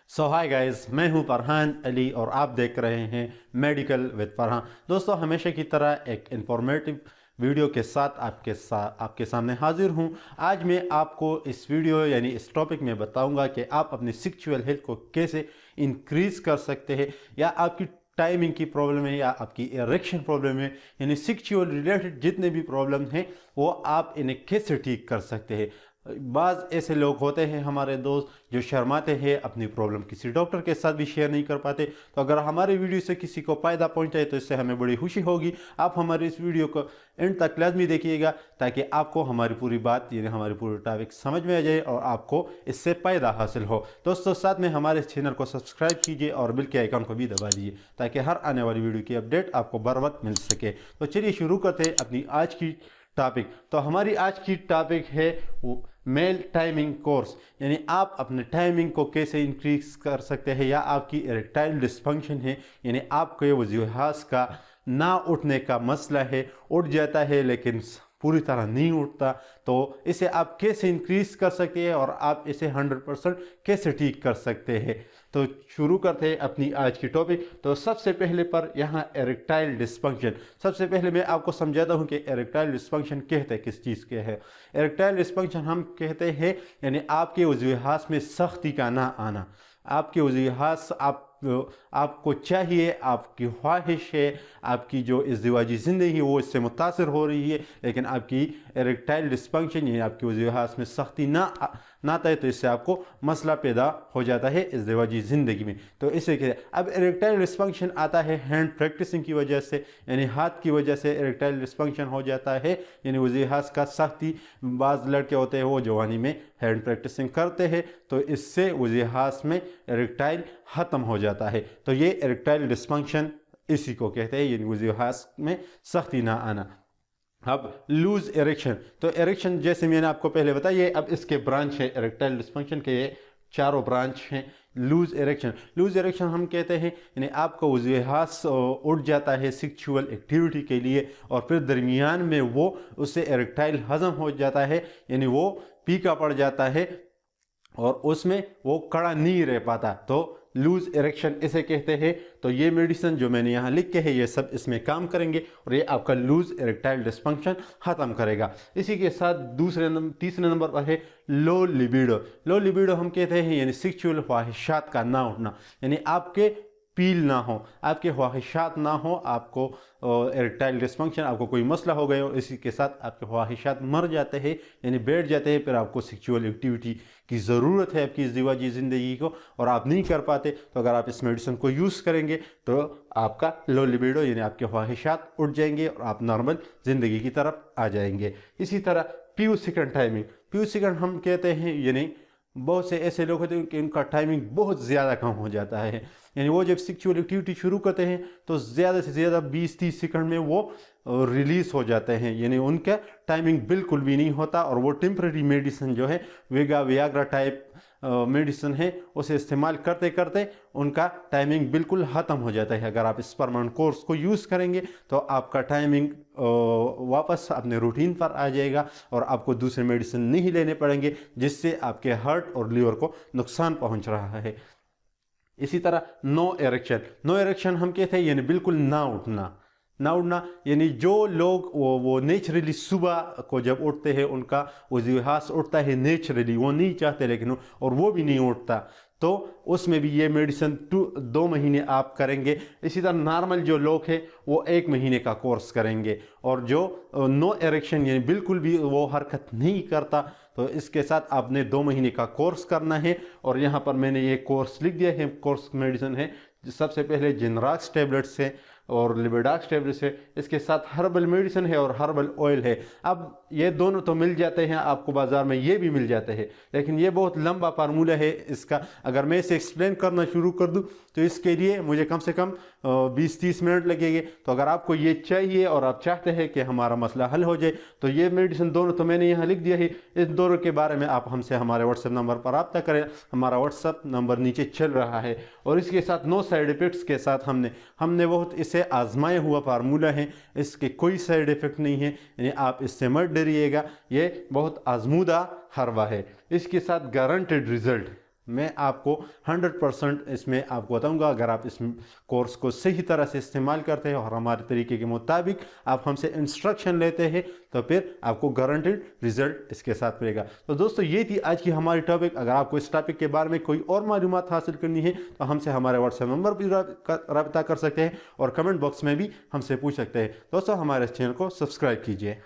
सो hi guys, मैं हूं फरहान अली और आप देख रहे हैं मेडिकल विद फरहान। दोस्तों, हमेशा की तरह एक इंफॉर्मेटिव वीडियो के साथ आपके सामने हाजिर हूं। आज मैं आपको इस वीडियो यानी इस टॉपिक में बताऊंगा कि आप अपनी सेक्सुअल हेल्थ को कैसे इंक्रीज कर सकते हैं, या आपकी टाइमिंग की प्रॉब्लम है या आपकी इरेक्शन प्रॉब्लम है, यानी सेक्सुअल रिलेटेड जितने भी प्रॉब्लम हैं वो आप इन्हें कैसे ठीक कर सकते हैं। बाज़ ऐसे लोग होते हैं हमारे दोस्त जो शर्माते हैं, अपनी प्रॉब्लम किसी डॉक्टर के साथ भी शेयर नहीं कर पाते। तो अगर हमारी वीडियो से किसी को फ़ायदा पहुंचाए तो इससे हमें बड़ी खुशी होगी। आप हमारी इस वीडियो को एंड तक लाजमी देखिएगा ताकि आपको हमारी पूरी बात यानी हमारी पूरी टॉपिक समझ में आ जाए और आपको इससे फ़ायदा हासिल हो। दोस्तों, साथ में हमारे चैनल को सब्सक्राइब कीजिए और बिल के आइकन को भी दबा दीजिए ताकि हर आने वाली वीडियो की अपडेट आपको बर वक्त मिल सके। तो चलिए शुरू करते हैं अपनी आज की टॉपिक। तो हमारी आज की टॉपिक है मेल टाइमिंग कोर्स, यानी आप अपने टाइमिंग को कैसे इंक्रीज कर सकते हैं, या आपकी इरेक्टाइल डिस्फंक्शन है यानी आपके वजूहात का ना उठने का मसला है, उठ जाता है लेकिन पूरी तरह नहीं उठता, तो इसे आप कैसे इंक्रीज कर सकते हैं और आप इसे 100% कैसे ठीक कर सकते हैं। तो शुरू करते हैं अपनी आज की टॉपिक। तो सबसे पहले पर यहाँ इरेक्टाइल डिस्फंक्शन, सबसे पहले मैं आपको समझाता हूँ कि इरेक्टाइल डिस्फंक्शन कहते हैं किस चीज़ के है। इरेक्टाइल डिस्फंक्शन हम कहते हैं यानी आपके वजूहात में सख्ती का ना आना। आपके वजूहात आपको चाहिए, आपकी ख्वाहिश है, आपकी जो इज़्दिवाजी ज़िंदगी है वो इससे मुतासर हो रही है, लेकिन आपकी इरेक्टाइल डिस्फंक्शन यानी आपकी वजूहात में सख्ती ना आता है, तो इससे आपको मसला पैदा हो जाता है इज़्दिवाजी ज़िंदगी में। तो इसे क्या, अब इरेक्टाइल डिस्फंक्शन आता है हैंड प्रैक्टिसिंग की वजह से, यानी हाथ की वजह से इरेक्टाइल डिस्फंक्शन हो जाता है, यानी वजूहात का सख्ती। बाज़ लड़के होते हैं वो जवानी में हैंड प्रैक्टिसिंग करते हैं तो इससे वजूहात में इरेक्टाइल ख़त्म हो जाता है। तो ये इरेक्टाइल डिस्फंक्शन इसी को कहते हैं, यानी वजूहात में सख्ती ना आना। अब लूज इरेक्शन, तो इरेक्शन जैसे मैंने आपको पहले बताया, अब इसके ब्रांच है इरेक्टाइल डिस्फंक्शन के, ये चारों ब्रांच हैं। लूज इरेक्शन, लूज इरेक्शन हम कहते हैं यानी आपका वजूहात उठ जाता है सेक्सुअल एक्टिविटी के लिए और फिर दरमियान में वो उससे इरेक्टाइल हजम हो जाता है, यानी वो पीका पड़ जाता है और उसमें वो कड़ा नहीं रह पाता, तो लूज इरेक्शन इसे कहते हैं। तो ये मेडिसिन जो मैंने यहाँ लिख के है ये सब इसमें काम करेंगे और ये आपका लूज इरेक्टाइल डिस्फंक्शन ख़त्म करेगा। इसी के साथ तीसरे नंबर पर है लो लिबिडो। लो लिबिडो हम कहते हैं यानी सेक्सुअल ख्वाहिशात का ना उठना, यानी आपके पील ना हो, आपके ख्वाहिशात ना हो, आपको इरेक्टाइल डिस्फंक्शन, आपको कोई मसला हो गया हो, इसी के साथ आपके ख्वाहिशात मर जाते हैं यानी बैठ जाते हैं, फिर आपको सेक्सुअल एक्टिविटी की ज़रूरत है आपकी इज़्दिवाजी ज़िंदगी को और आप नहीं कर पाते। तो अगर आप इस मेडिसिन को यूज़ करेंगे तो आपका लो लिबिडो यानी आपके ख्वाहिशात उठ जाएंगे और आप नॉर्मल ज़िंदगी की तरफ आ जाएंगे। इसी तरह few second timing, few second हम कहते हैं यानी बहुत से ऐसे लोग होते हैं कि उनका टाइमिंग बहुत ज़्यादा कम हो जाता है, यानी वो जब सेक्सुअल एक्टिविटी शुरू करते हैं तो ज़्यादा से ज़्यादा 20-30 सेकंड में वो रिलीज़ हो जाते हैं, यानी उनका टाइमिंग बिल्कुल भी नहीं होता और वो टेम्पररी मेडिसिन जो है वियाग्रा टाइप मेडिसिन है उसे इस्तेमाल करते करते उनका टाइमिंग बिल्कुल ख़त्म हो जाता है। अगर आप इस परमानेंट कोर्स को यूज़ करेंगे तो आपका टाइमिंग वापस अपने रूटीन पर आ जाएगा और आपको दूसरे मेडिसिन नहीं लेने पड़ेंगे जिससे आपके हार्ट और लीवर को नुकसान पहुंच रहा है। इसी तरह नो इरेक्शन, नो इरेक्शन हम कहते हैं यानी बिल्कुल ना उठना, ना उठना, यानी जो लोग वो नेचुरली सुबह को जब उठते हैं उनका वजूहात उठता है नेचुरली, वो नहीं चाहते लेकिन और वो भी नहीं उठता, तो उसमें भी ये मेडिसिन 2 महीने आप करेंगे। इसी तरह नॉर्मल जो लोग हैं वो 1 महीने का कोर्स करेंगे और जो नो इरेक्शन यानी बिल्कुल भी वो हरकत नहीं करता तो इसके साथ आपने 2 महीने का कोर्स करना है। और यहाँ पर मैंने ये कोर्स लिख दिया है, कोर्स मेडिसिन है। सबसे पहले जिनराक्स टैबलेट्स है और लिबिडाक्स टैबलेट्स है, इसके साथ हर्बल मेडिसिन है और हर्बल ऑयल है। अब ये दोनों तो मिल जाते हैं आपको बाज़ार में, ये भी मिल जाते हैं, लेकिन ये बहुत लंबा फार्मूला है इसका। अगर मैं इसे एक्सप्लेन करना शुरू कर दूं तो इसके लिए मुझे कम से कम 20-30 मिनट लगेंगे। तो अगर आपको ये चाहिए और आप चाहते हैं कि हमारा मसला हल हो जाए तो ये मेडिसिन दोनों तो मैंने यहाँ लिख दिया है। इस दोनों के बारे में आप हमसे हमारे व्हाट्सएप नंबर पर रब्ता करें, हमारा व्हाट्सएप नंबर नीचे चल रहा है। और इसके साथ नो साइड इफ़ेक्ट्स के साथ हमने बहुत इसे आजमाया हुआ फार्मूला है, इसके कोई साइड इफ़ेक्ट नहीं है, यानी आप इससे मत डरिएगा, ये बहुत आजमूदा हरवा है। इसके साथ गारंटेड रिजल्ट, मैं आपको 100% इसमें आपको बताऊंगा। अगर आप इस कोर्स को सही तरह से इस्तेमाल करते हैं और हमारे तरीके के मुताबिक आप हमसे इंस्ट्रक्शन लेते हैं तो फिर आपको गारंटीड रिजल्ट इसके साथ मिलेगा। तो दोस्तों ये थी आज की हमारी टॉपिक। अगर आपको इस टॉपिक के बारे में कोई और मालूमात हासिल करनी है तो हमसे हमारे व्हाट्सएप नंबर पर रब्ता कर सकते हैं और कमेंट बॉक्स में भी हमसे पूछ सकते हैं। दोस्तों हमारे चैनल को सब्सक्राइब कीजिए।